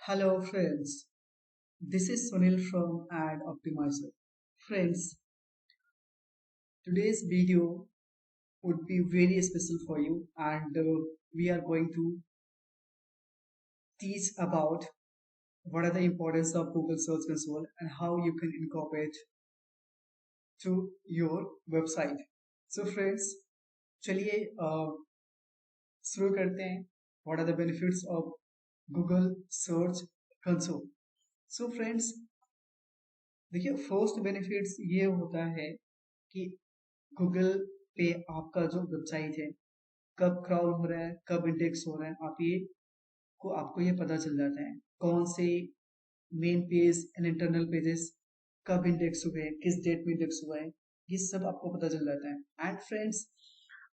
Hello friends, this is Sunil from Ad Optimizer. Friends, today's video would be very special for you and we are going to teach about what are the importance of Google Search Console and how you can incorporate to your website. So friends, चलिए शुरू करते हैं. What are the benefits of Google Search Console? So friends, देखिए first benefits ये होता है कि Google पे आपका जो वेबसाइट है कब क्राउल हो रहा है, कब इंडेक्स हो रहा है, आपको ये पता चल जाता है. कौन से main page and internal pages कब इंडेक्स हुए हैं, किस डेट में इंडेक्स हुआ है, ये सब आपको पता चल जाता है. एंड फ्रेंड्स,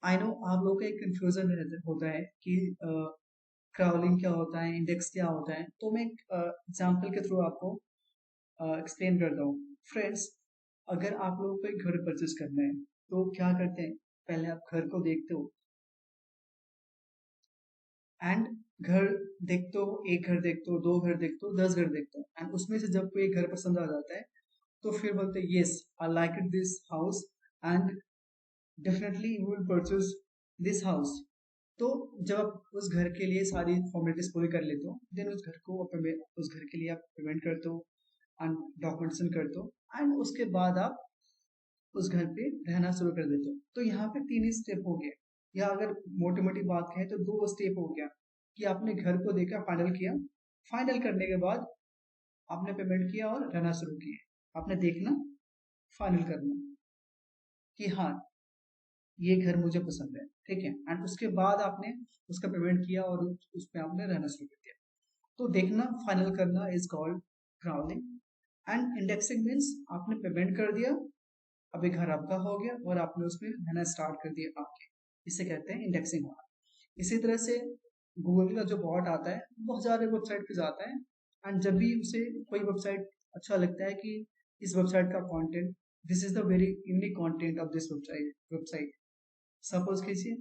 आई नो आप लोगों का एक कंफ्यूजन होता है कि क्राउलिंग क्या होता है, इंडेक्स क्या होता है. तो मैं एक एग्जाम्पल के थ्रू आपको एक्सप्लेन करता हूँ. फ्रेंड्स, अगर आप लोगों को एक घर परचेज करना है तो क्या करते हैं, पहले आप घर को देखते हो एंड घर देखते हो, एक घर देखते हो, दो घर देखते हो, 10 घर देखते हो एंड उसमें से जब कोई घर पसंद आ जाता है तो फिर बोलते हैं yes I like it this house and definitely you will purchase this house. तो जब आप उस घर के लिए सारी फॉर्मेलिटीज पूरी कर लेते हो देन उस घर के लिए आप पेमेंट करते हो एंड डॉक्यूमेंटेशन करते हो एंड उसके बाद आप उस घर पे रहना शुरू कर देते हो. तो यहाँ पे 3 ही स्टेप हो गए, या अगर मोटी मोटी बात कहें तो 2 स्टेप हो गया कि आपने घर को देखा, फाइनल किया, फाइनल करने के बाद आपने पेमेंट किया और रहना शुरू किया. आपने देखना, फाइनल करना कि हाँ ये घर मुझे पसंद है, ठीक है, एंड उसके बाद आपने उसका पेमेंट किया और उस पे आपने रहना शुरू कर दिया. तो देखना, फाइनल करना is called crawling. And indexing means आपने पेमेंट कर दिया, अभी घर आपका हो गया और आपने उसमें रहना स्टार्ट कर दिया आके, इसे कहते हैं इंडेक्सिंग होना. इसी तरह से गूगल का जो बॉट आता है बहुत सारे वेबसाइट पे जाता है एंड जब भी उसे कोई वेबसाइट अच्छा लगता है कि इस वेबसाइट का content, this is the very unique content of this website. Suppose कीजिए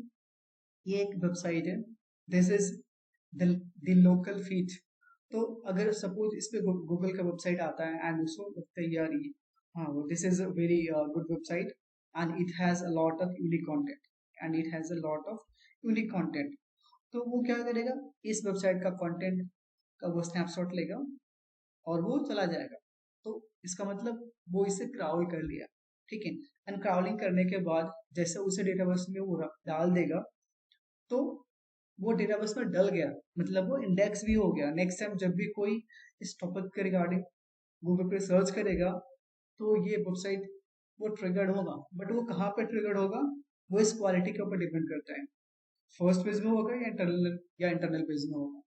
ये एक वेबसाइट है, this is the local feed. तो अगर सपोज इस पे गूगल का वेबसाइट आता है एंड उसको लगता है यार ये हाँ this is a very good website and it has a lot of unique content and it has a lot of unique content. तो वो क्या करेगा, इस वेबसाइट का कंटेंट का वो स्नैपशॉट लेगा और वो चला जाएगा. तो इसका मतलब वो इसे क्राउल कर लिया, ठीक है. एंड क्राउलिंग करने के बाद जैसे उसे डेटाबेस में वो डाल देगा तो वो डेटाबेस में डल गया, मतलब वो इंडेक्स भी हो गया. नेक्स्ट टाइम जब भी कोई इस टॉपिक के रिगार्डिंग गूगल पे सर्च करेगा तो ये वेबसाइट वो ट्रिगर्ड होगा. बट वो कहाँ पे ट्रिगर्ड होगा, वो इस क्वालिटी के ऊपर डिपेंड करता है, फर्स्ट पेज में होगा या इंटरनल पेज में होगा.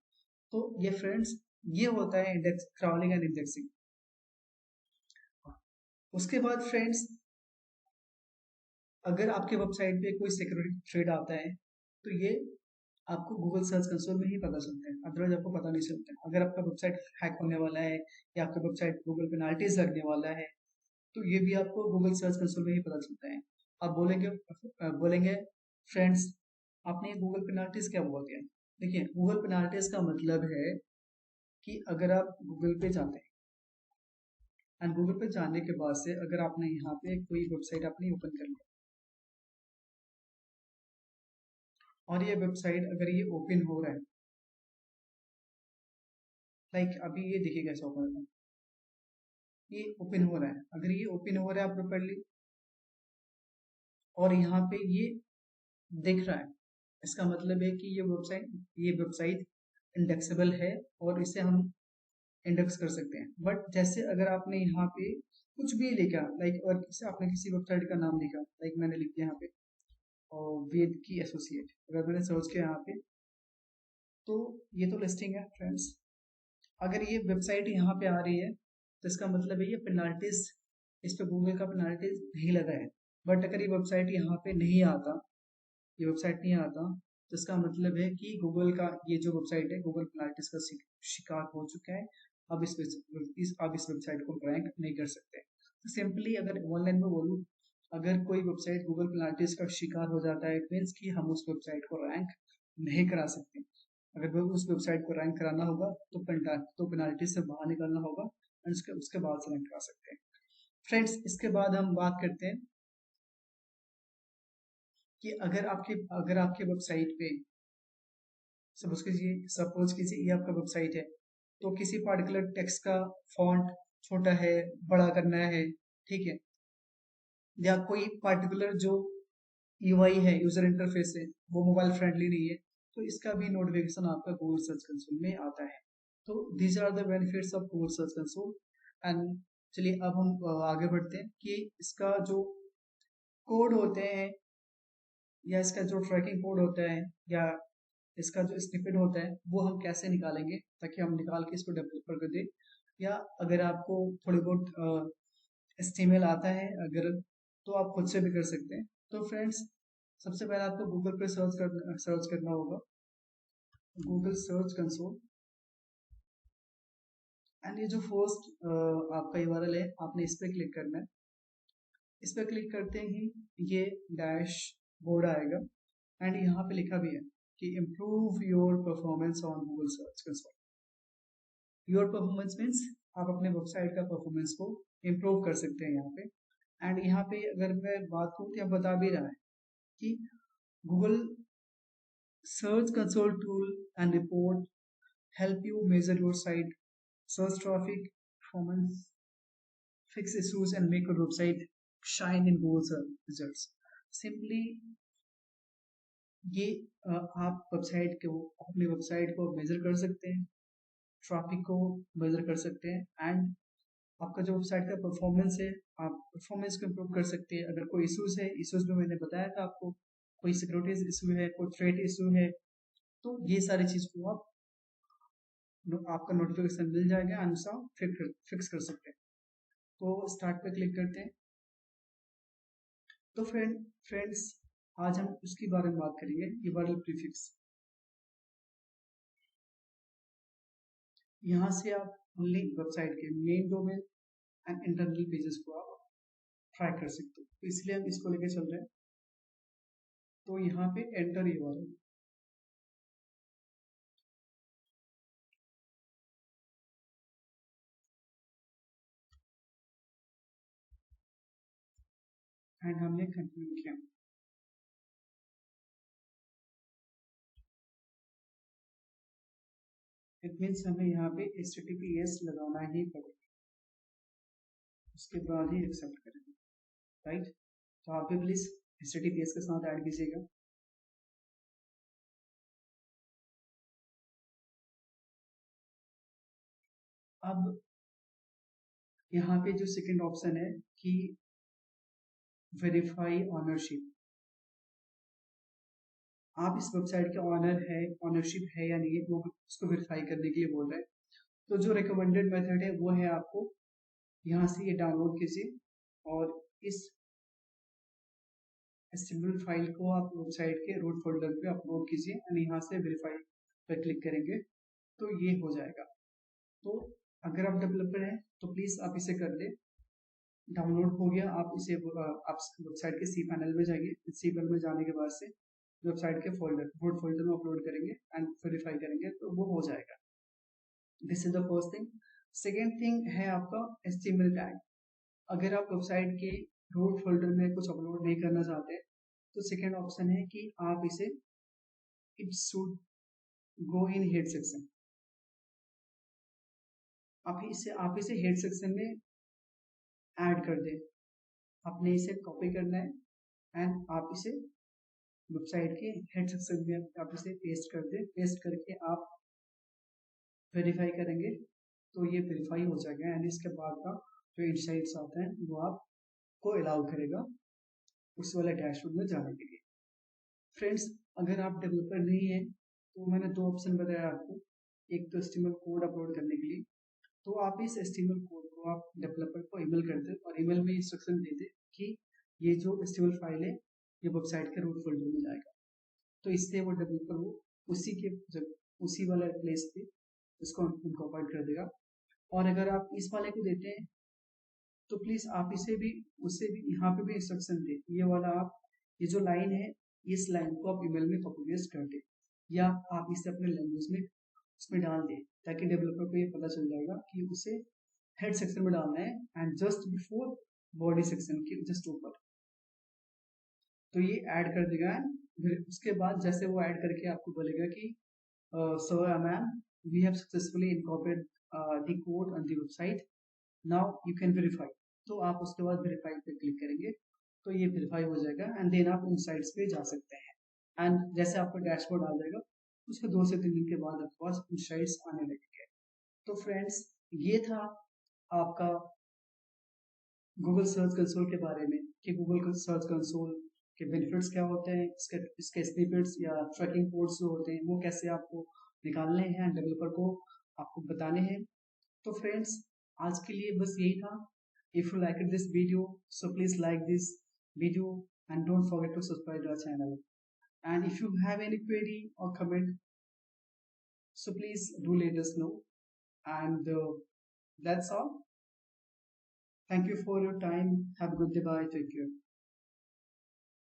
तो ये फ्रेंड्स, ये होता है इंडेक्स क्राउलिंग एंड इंडेक्सिंग. उसके बाद फ्रेंड्स, अगर आपके वेबसाइट पे कोई सिक्योरिटी थ्रेट आता है तो ये आपको गूगल सर्च कंसोल में ही पता चलता है, अदरवाइज आपको पता नहीं चलता है. अगर आपका वेबसाइट हैक होने वाला है या आपका वेबसाइट गूगल पेनाल्टीज लगने वाला है तो ये भी आपको गूगल सर्च कंसोल में ही पता चलता है. आप बोलेंगे फ्रेंड्स आपने गूगल पेनाल्टीज क्या बोल दिया. देखिए गूगल पेनाल्टीज का मतलब है कि अगर आप गूगल पे जाते हैं एंड गूगल पे जाने के बाद से अगर आपने यहाँ पे कोई वेबसाइट आपने ओपन कर लिया और ये वेबसाइट अगर ये ओपन हो रहा है, लाइक अभी ये देखिए कैसे ओपन होता है, ये ओपन हो रहा है, अगर ये ओपन हो रहा है प्रॉपर्ली और यहाँ पे ये दिख रहा है, इसका मतलब है कि ये वेबसाइट इंडेक्सेबल है और इसे हम इंडेक्स कर सकते हैं. बट जैसे अगर आपने यहाँ पे कुछ भी लिखा, लाइक और आपने किसी वेबसाइट का नाम लिखा, लाइक मैंने लिख दिया यहाँ पे और वेद की एसोसिएट, अगर मैंने सर्च किया यहाँ पे तो ये तो लिस्टिंग है फ्रेंड्स. अगर ये वेबसाइट यहाँ पे आ रही है तो इसका मतलब है ये पेनाल्टीज, इस पे गूगल का पेनाल्टीज नहीं लगा है. बट अगर ये वेबसाइट यहाँ पे नहीं आता, ये वेबसाइट नहीं आता तो इसका मतलब है कि गूगल का ये जो वेबसाइट है गूगल पेनाल्टीज का शिकार हो चुका है. अब इस वेबसाइट को रैंक नहीं कर सकते. तो सिंपली अगर ऑनलाइन में बोलूँ, अगर कोई वेबसाइट गूगल पेनाल्टीज का शिकार हो जाता है मीन्स कि हम उस वेबसाइट को रैंक नहीं करा सकते. अगर वो उस वेबसाइट को रैंक कराना होगा तो पेनाल्टी से बाहर निकलना होगा और उसके उसके बाद से रैंक करा सकते हैं। फ्रेंड्स, इसके बाद हम बात करते हैं कि अगर आपकी वेबसाइट पे सपोज कीजिए ये आपका वेबसाइट है, तो किसी पार्टिकुलर टेक्स्ट का फॉन्ट छोटा है, बड़ा करना है, ठीक है, या कोई पार्टिकुलर जो यूआई है, यूजर इंटरफेस है, वो मोबाइल फ्रेंडली नहीं है, तो इसका भी नोटिफिकेशन आपका गूगल सर्च कंसोल में आता है। तो these are the benefits of Google Search Console. And चलिए अब हम आगे बढ़ते हैं कि इसका जो कोड होते हैं या इसका जो ट्रैकिंग कोड होता है या इसका जो स्निपेट होता है वो हम कैसे निकालेंगे ताकि हम निकाल के इसको डेवलपर को दें। या अगर आपको थोड़ी बहुत एचटीएमएल आता है अगर, तो आप खुद से भी कर सकते हैं। तो फ्रेंड्स, सबसे पहले आपको गूगल पे सर्च करना होगा, गूगल सर्च कंसोल। एंड ये जो फर्स्ट आपका यूआरएल है, आपने इस पर क्लिक करना है। इस पर क्लिक करते ही ये डैश बोर्ड आएगा एंड यहाँ पे लिखा भी है कि improve your performance on Google Search console. Your performance means आप अपने वेबसाइट का परफॉर्मेंस को इम्प्रूव कर सकते हैं यहाँ पे। एंड यहाँ पे अगर मैं बात करूँ तो यहाँ बता भी रहा है कि Google Search console tool and report help you measure your site search traffic performance, fix issues and make your website shine in Google search results. Simply ये आप वेबसाइट को अपनी वेबसाइट को मेजर कर सकते हैं, ट्रैफिक को मेजर कर सकते हैं एंड आपका जो वेबसाइट का परफॉर्मेंस है, आप परफॉर्मेंस को इम्प्रूव कर सकते हैं। अगर कोई इश्यूज है, इश्यूज में मैंने बताया था आपको, कोई सिक्योरिटी इशू है, कोई थ्रेट इशू है, तो ये सारी चीज को आपका नोटिफिकेशन मिल जाएगा, अनुसार फिक्स कर सकते हैं। तो स्टार्ट पे क्लिक करते हैं। तो फ्रेंड्स, आज हम उसके बारे में बात करेंगे, यूआरएल प्रीफिक्स। यहाँ से आप ओनली वेबसाइट के main domain and internal pages को आप ट्राई कर सकते हो, तो इसलिए हम इसको लेके चल रहे हैं। तो यहाँ पे एंटर यूआरएल, एंड हमने कंटिन्यू किया। इट मीन्स हमें यहाँ पे HTTPS लगाना ही पड़ेगा, उसके बाद ही एक्सेप्ट करेंगे, राइट। तो आप भी प्लीज HTTPS के साथ ऐड कीजिएगा। अब यहाँ पे जो सेकंड ऑप्शन है कि वेरीफाई ऑनरशिप, आप इस वेबसाइट के ऑनर है, ऑनरशिप है या नहीं, वो उसको वेरीफाई करने के लिए बोल रहे हैं। तो जो रिकमेंडेड मेथड है वो है आपको यहाँ से ये डाउनलोड कीजिए और इस एचटीएमएल फाइल को आप वेबसाइट के रूट फोल्डर पे अपलोड कीजिए और यहाँ से वेरीफाई पर क्लिक करेंगे तो ये हो जाएगा। तो अगर आप डेवलपर हैं तो प्लीज आप इसे कर ले। डाउनलोड हो गया, आप इसे आप वेबसाइट के सी पैनल में जाइए। सी पैनल में जाने के बाद से वेबसाइट के रूट फोल्डर में अपलोड करेंगे एंड वेरीफाई करेंगे तो वो हो जाएगा। This is the first thing. Second thing है आपका HTML टैग। अगर आप वेबसाइट के रूट फोल्डर में कुछ अपलोड नहीं करना चाहते तो सेकेंड ऑप्शन है कि आप इसे it should go in head section, आप इसे हेड सेक्शन में ऐड कर दें। आपने इसे कॉपी करना है एंड आप इसे वेबसाइट के हेड सेक्शन में आप इसे पेस्ट कर दें। पेस्ट करके आप वेरीफाई करेंगे तो ये वेरीफाई हो जाएगा एंड इसके बाद का जो इनसाइट्स आते हैं वो आपको अलाउ करेगा उस वाले डैशबोर्ड में जाने के लिए। फ्रेंड्स, अगर आप डेवलपर नहीं है तो मैंने दो ऑप्शन बताया आपको, एक तो HTML कोड अपलोड करने के लिए, तो आप इस HTML कोड को आप डेवलपर को ईमेल कर दे और ईमेल में इंस्ट्रक्शन दे दे कि ये जो HTML फाइल है ये वेबसाइट के रूट फोल्डर में जाएगा। तो इससे वो डेवलपर वो उसी वाला प्लेस पे इसको इनकॉर्पोरेट कर देगा। और अगर आप इस वाले को देते हैं तो प्लीज आप उससे भी यहाँ पे भी इंस्ट्रक्शन दे, ये वाला आप ये जो लाइन है इस लाइन को आप ईमेल में कॉपी पेस्ट कर दे। या आप इसे अपने लैंग्वेज में उसमें डाल दें, ताकि डेवलपर को ये पता चल जाएगा कि उसे हेड सेक्शन में डालना है and just before body section के जस्ट ऊपर। तो ये ऐड कर देगा। फिर उसके बाद जैसे वो ऐड करके आपको बोलेगा कि sir ma'am, we have successfully incorporate the code on the website, now you can verify. तो आप उसके बाद वेरीफाई पे क्लिक करेंगे तो ये वेरीफाई हो जाएगा एंड देन आप उन साइट्स पे जा सकते हैं। एंड जैसे आपका डैशबोर्ड आ जाएगा उसके 2 से 3 दिन के बाद आपके पास उन साइट्स आने लगेंगे। तो फ्रेंड्स, ये था आपका गूगल सर्च कंसोल के बारे में कि गूगल सर्च कंसोल के बेनिफिट्स क्या होते हैं, इसके स्निपेट्स या ट्रैकिंग कोड्स जो होते हैं वो कैसे आपको निकालने हैं एंड डेवलपर को आपको बताने हैं। तो फ्रेंड्स, आज के लिए बस यही था। If you like this video, so please like this video and don't forget to subscribe to our channel. And if you have any query or comment, so please do let us know. And that's all. Thank you for your time. Have a good day. Bye. Take care.